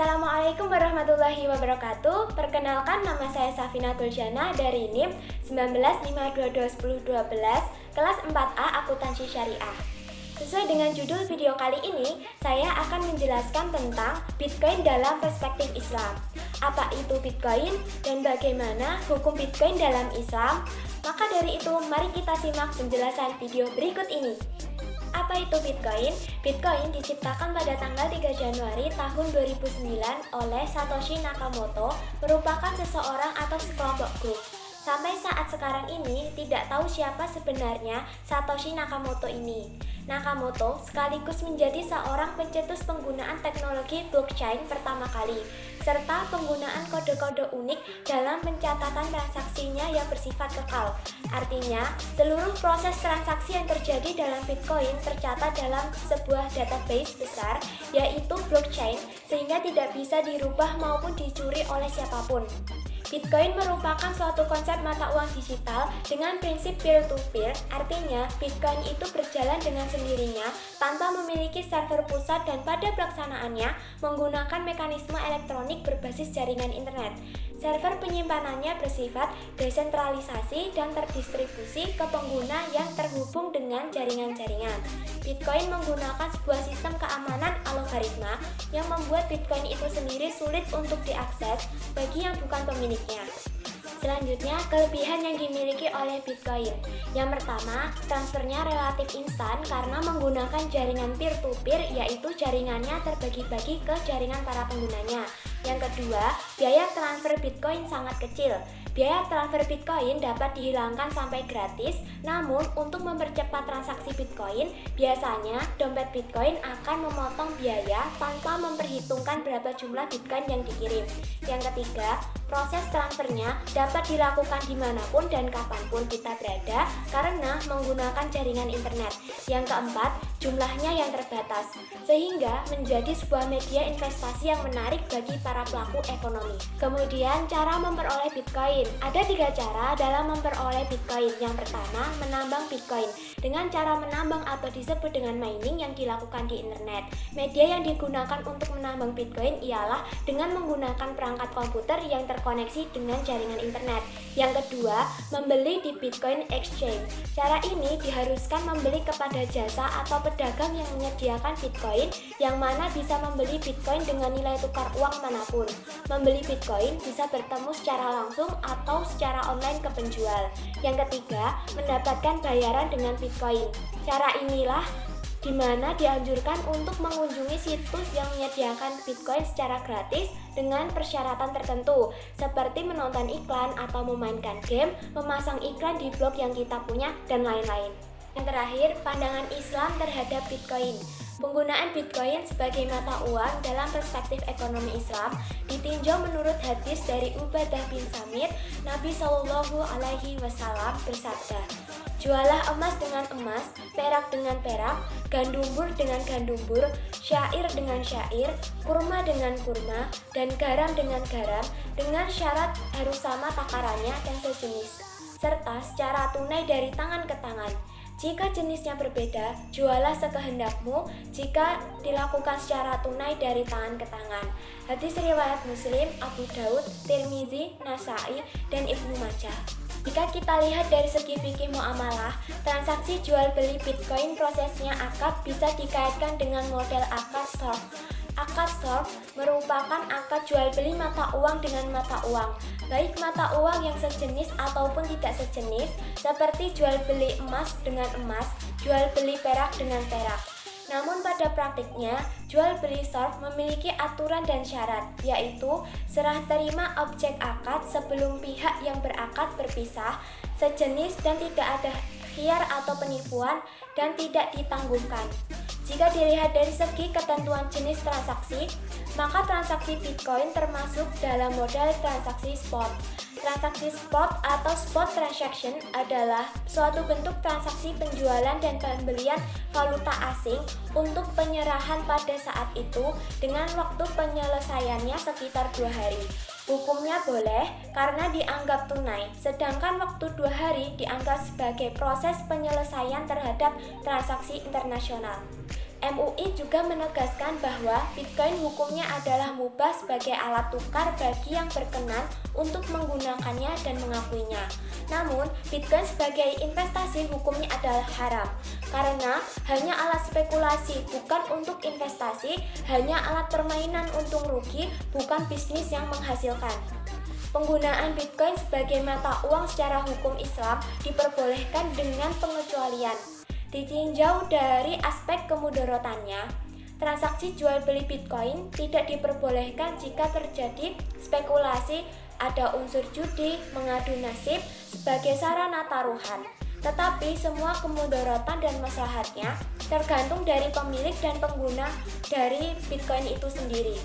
Assalamualaikum warahmatullahi wabarakatuh. Perkenalkan, nama saya Safina Tuljana dari NIM 1952210212 kelas 4A Akuntansi Syariah. Sesuai dengan judul video kali ini, saya akan menjelaskan tentang Bitcoin dalam perspektif Islam. Apa itu Bitcoin dan bagaimana hukum Bitcoin dalam Islam? Maka dari itu, mari kita simak penjelasan video berikut ini. Apa itu Bitcoin? Bitcoin diciptakan pada tanggal 3 Januari tahun 2009 oleh Satoshi Nakamoto, merupakan seseorang atau sekelompok grup. Sampai saat sekarang ini tidak tahu siapa sebenarnya Satoshi Nakamoto ini. Nakamoto sekaligus menjadi seorang pencetus penggunaan teknologi blockchain pertama kali, serta penggunaan kode-kode unik dalam pencatatan transaksinya yang bersifat kekal. Artinya, seluruh proses transaksi yang terjadi dalam Bitcoin tercatat dalam sebuah database besar, yaitu blockchain, sehingga tidak bisa dirubah maupun dicuri oleh siapapun. Bitcoin merupakan suatu konsep mata uang digital dengan prinsip peer-to-peer, artinya Bitcoin itu berjalan dengan sendirinya tanpa memiliki server pusat dan pada pelaksanaannya menggunakan mekanisme elektronik berbasis jaringan internet. Server penyimpanannya bersifat desentralisasi dan terdistribusi ke pengguna yang terhubung dengan jaringan-jaringan. Bitcoin menggunakan sebuah sistem keamanan algoritma yang membuat Bitcoin itu sendiri sulit untuk diakses bagi yang bukan pemiliknya. Selanjutnya, kelebihan yang dimiliki oleh Bitcoin. Yang pertama, transfernya relatif instan karena menggunakan jaringan peer-to-peer, yaitu jaringannya terbagi-bagi ke jaringan para penggunanya. Yang kedua, biaya transfer Bitcoin sangat kecil. Biaya transfer Bitcoin dapat dihilangkan sampai gratis, namun untuk mempercepat transaksi Bitcoin, biasanya dompet Bitcoin akan memotong biaya tanpa memperhitungkan berapa jumlah Bitcoin yang dikirim. Yang ketiga, proses transfernya dapat dilakukan dimanapun dan kapanpun kita berada karena menggunakan jaringan internet. Yang keempat, jumlahnya yang terbatas, sehingga menjadi sebuah media investasi yang menarik bagi para pelaku ekonomi. Kemudian, cara memperoleh Bitcoin. Ada 3 cara dalam memperoleh Bitcoin. Yang pertama, menambang Bitcoin dengan cara menambang atau disebut dengan mining yang dilakukan di internet. Media yang digunakan untuk menambang Bitcoin ialah dengan menggunakan perangkat komputer yang terkoneksi dengan jaringan internet. Yang kedua, membeli di Bitcoin Exchange. Cara ini diharuskan membeli kepada jasa atau pedagang yang menyediakan Bitcoin, yang mana bisa membeli Bitcoin dengan nilai tukar uang manapun. Membeli Bitcoin bisa bertemu secara langsung atau secara online ke penjual. Yang ketiga, mendapatkan bayaran dengan Bitcoin. Cara inilah di mana dianjurkan untuk mengunjungi situs yang menyediakan Bitcoin secara gratis dengan persyaratan tertentu, seperti menonton iklan atau memainkan game, memasang iklan di blog yang kita punya, dan lain-lain. Yang terakhir, pandangan Islam terhadap Bitcoin. Penggunaan Bitcoin sebagai mata uang dalam perspektif ekonomi Islam ditinjau menurut hadis dari Ubadah bin Samit. Nabi Shallallahu Alaihi Wasallam bersabda, "Jualah emas dengan emas, perak dengan perak, gandumbur dengan gandumbur, syair dengan syair, kurma dengan kurma, dan garam dengan garam, dengan syarat harus sama takarannya dan sejenis, serta secara tunai dari tangan ke tangan. Jika jenisnya berbeda, jualah sekehendakmu jika dilakukan secara tunai dari tangan ke tangan." Hadis riwayat Muslim, Abu Daud, Tirmizi, Nasai, dan Ibnu Majah. Jika kita lihat dari segi fikih muamalah, transaksi jual beli Bitcoin prosesnya akad bisa dikaitkan dengan model akad swap. Akad swap merupakan akad jual beli mata uang dengan mata uang, baik mata uang yang sejenis ataupun tidak sejenis, seperti jual beli emas dengan emas, jual beli perak dengan perak. Namun pada praktiknya, jual beli swap memiliki aturan dan syarat, yaitu serah terima objek akad sebelum pihak yang berakad berpisah, sejenis dan tidak ada khiyar atau penipuan, dan tidak ditanggungan. Jika dilihat dari segi ketentuan jenis transaksi, maka transaksi Bitcoin termasuk dalam model transaksi spot. Transaksi spot atau spot transaction adalah suatu bentuk transaksi penjualan dan pembelian valuta asing untuk penyerahan pada saat itu dengan waktu penyelesaiannya sekitar 2 hari. Hukumnya boleh karena dianggap tunai, sedangkan waktu 2 hari dianggap sebagai proses penyelesaian terhadap transaksi internasional. MUI juga menegaskan bahwa Bitcoin hukumnya adalah mubah sebagai alat tukar bagi yang berkenan untuk menggunakannya dan mengakuinya. Namun, Bitcoin sebagai investasi hukumnya adalah haram, karena hanya alat spekulasi, bukan untuk investasi, hanya alat permainan untung rugi, bukan bisnis yang menghasilkan. Penggunaan Bitcoin sebagai mata uang secara hukum Islam diperbolehkan dengan pengecualian. Ditinjau dari aspek kemudorotannya, transaksi jual beli Bitcoin tidak diperbolehkan jika terjadi spekulasi, ada unsur judi, mengadu nasib sebagai sarana taruhan. Tetapi semua kemudorotan dan maslahatnya tergantung dari pemilik dan pengguna dari Bitcoin itu sendiri.